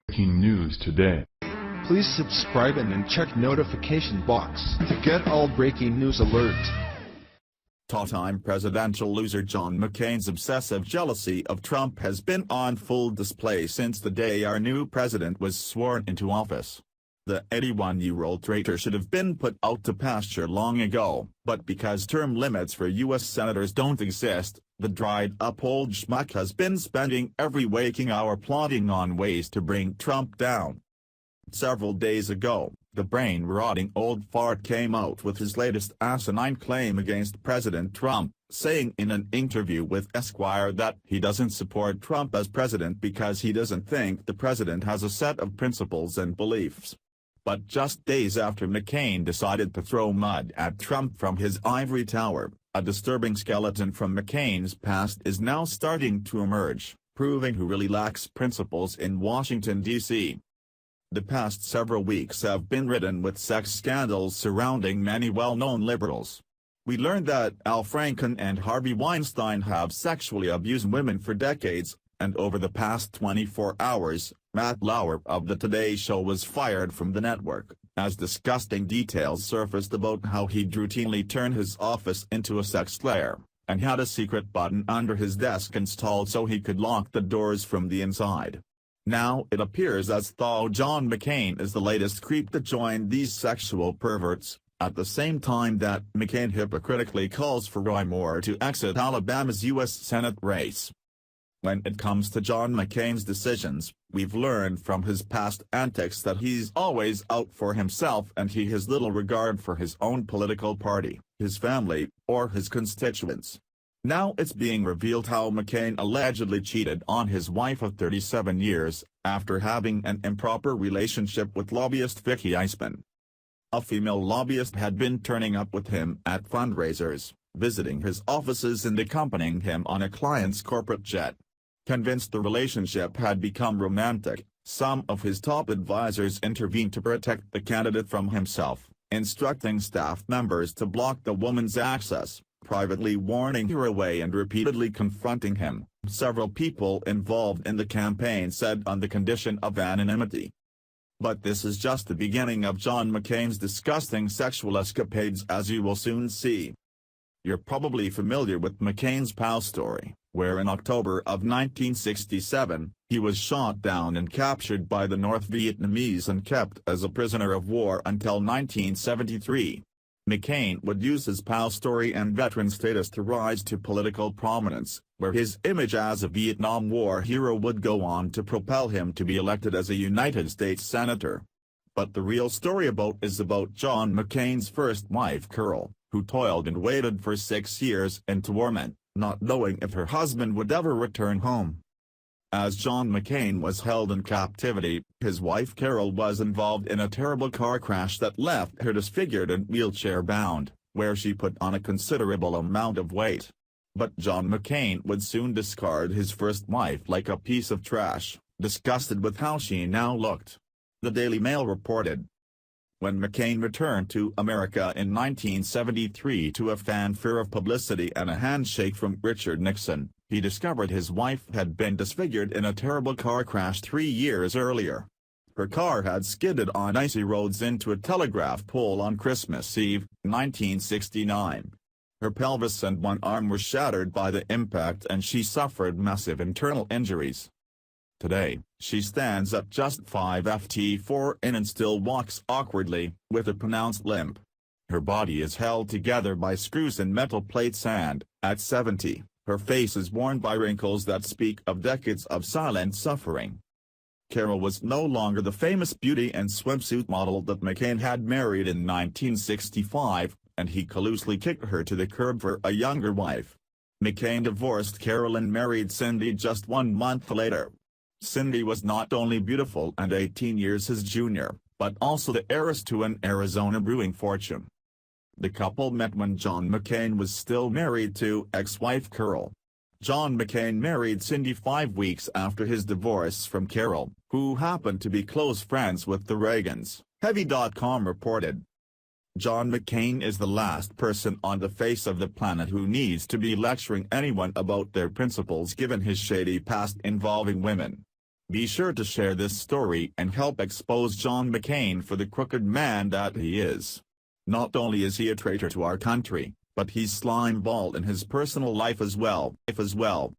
Breaking news today. Please subscribe and then check notification box to get all breaking news alerts. Two-time presidential loser John McCain's obsessive jealousy of Trump has been on full display since the day our new president was sworn into office. The 81-year-old traitor should have been put out to pasture long ago, but because term limits for U.S. senators don't exist, the dried-up old schmuck has been spending every waking hour plotting on ways to bring Trump down. Several days ago, the brain-rotting old fart came out with his latest asinine claim against President Trump, saying in an interview with Esquire that he doesn't support Trump as president because he doesn't think the president has a set of principles and beliefs. But just days after McCain decided to throw mud at Trump from his ivory tower, a disturbing skeleton from McCain's past is now starting to emerge, proving who really lacks principles in Washington, D.C. The past several weeks have been ridden with sex scandals surrounding many well-known liberals. We learned that Al Franken and Harvey Weinstein have sexually abused women for decades, and over the past 24 hours, Matt Lauer of The Today Show was fired from the network, as disgusting details surfaced about how he'd routinely turn his office into a sex lair, and had a secret button under his desk installed so he could lock the doors from the inside. Now it appears as though John McCain is the latest creep to join these sexual perverts, at the same time that McCain hypocritically calls for Roy Moore to exit Alabama's U.S. Senate race. When it comes to John McCain's decisions, we've learned from his past antics that he's always out for himself and he has little regard for his own political party, his family, or his constituents. Now it's being revealed how McCain allegedly cheated on his wife of 37 years, after having an improper relationship with lobbyist Vicky Eisman. A female lobbyist had been turning up with him at fundraisers, visiting his offices and accompanying him on a client's corporate jet. Convinced the relationship had become romantic, some of his top advisors intervened to protect the candidate from himself, instructing staff members to block the woman's access, privately warning her away and repeatedly confronting him, several people involved in the campaign said on the condition of anonymity. But this is just the beginning of John McCain's disgusting sexual escapades, as you will soon see. You're probably familiar with McCain's POW story, where in October of 1967, he was shot down and captured by the North Vietnamese and kept as a prisoner of war until 1973. McCain would use his POW story and veteran status to rise to political prominence, where his image as a Vietnam War hero would go on to propel him to be elected as a United States Senator. But the real story is about John McCain's first wife Carol, who toiled and waited for 6 years in torment, not knowing if her husband would ever return home. As John McCain was held in captivity, his wife Carol was involved in a terrible car crash that left her disfigured and wheelchair-bound, where she put on a considerable amount of weight. But John McCain would soon discard his first wife like a piece of trash, disgusted with how she now looked. The Daily Mail reported. When McCain returned to America in 1973 to a fanfare of publicity and a handshake from Richard Nixon, he discovered his wife had been disfigured in a terrible car crash 3 years earlier. Her car had skidded on icy roads into a telegraph pole on Christmas Eve, 1969. Her pelvis and one arm were shattered by the impact and she suffered massive internal injuries. Today, she stands at just 5'4" and still walks awkwardly, with a pronounced limp. Her body is held together by screws and metal plates and, at 70, her face is worn by wrinkles that speak of decades of silent suffering. Carol was no longer the famous beauty and swimsuit model that McCain had married in 1965, and he callously kicked her to the curb for a younger wife. McCain divorced Carol and married Cindy just 1 month later. Cindy was not only beautiful and 18 years his junior, but also the heiress to an Arizona brewing fortune. The couple met when John McCain was still married to ex-wife Carol. John McCain married Cindy 5 weeks after his divorce from Carol, who happened to be close friends with the Reagans, Heavy.com reported. John McCain is the last person on the face of the planet who needs to be lecturing anyone about their principles given his shady past involving women. Be sure to share this story and help expose John McCain for the crooked man that he is. Not only is he a traitor to our country, but he's slimeballed in his personal life as well.